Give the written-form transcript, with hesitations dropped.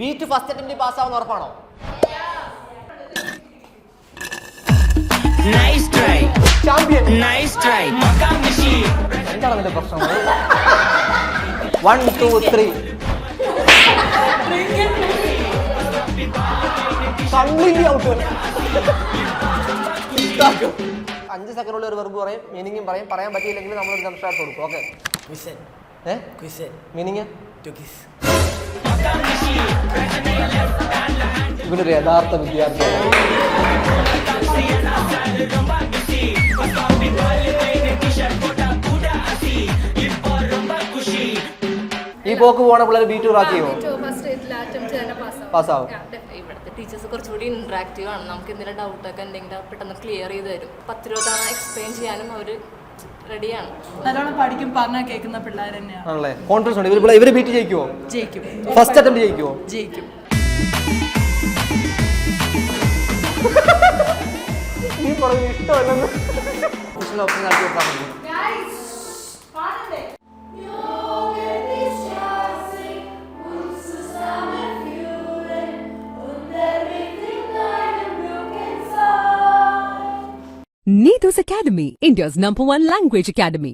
Beat first അറ്റംപ്റ്റിൽ പാസ്സാവുന്ന ഉറപ്പാണോ? Nice try. Champion. Nice try. എന്താണ് നിന്റെ പ്രശ്നം? 1 2 3 കംപ്ലീറ്റ്ലി ഔട്ട്. 5 സെക്കൻഡുള്ള ഒരു വെർബ് പറയും, മീനിങ്ങും പറയും. പറയാൻ പറ്റിയില്ലെങ്കിൽ നമ്മളൊരു സംശയം കൊടുക്കും. ഓക്കെ. മീനിങ് ഇവനൊരു യഥാർത്ഥ വിദ്യാർത്ഥിയാണ്. ഈ പോക്ക് പോണ പിള്ളേർ ബീറ്റ് റാക്കിയോ? പാസ്സാവും. ഇവിടുത്തെ ടീച്ചേഴ്സ് കുറച്ചുകൂടി ഇന്ററാക്റ്റീവ് ആണ്. നമുക്ക് എന്തെങ്കിലും ഡൗട്ടൊക്കെ എന്തെങ്കിലും പെട്ടെന്ന് ക്ലിയർ ചെയ്ത് തരും. 10-20 തവണ എക്സ്പ്ലെയിൻ ചെയ്യാനും അവർ റെഡിയാണ്. നല്ലോണം പഠിക്കും, പറഞ്ഞാൽ കേൾക്കുന്ന പിള്ളേർ തന്നെയാണ്. ആണല്ലേ? കോൺഫിഡൻസ് ഉണ്ട്. ഇവര് ബീറ്റ് ജയിക്കുമോ? ജയിക്കും. ഫസ്റ്റ് അറ്റംപ്റ്റ് ജയിക്കുമോ? ജയിക്കും. ഈ പറഞ്ഞു ഇഷ്ടമല്ലെന്ന് ഓപ്ഷൻ ആക്കി കൊടുത്താൽ മതി. Neethus Academy, India's #1 language academy.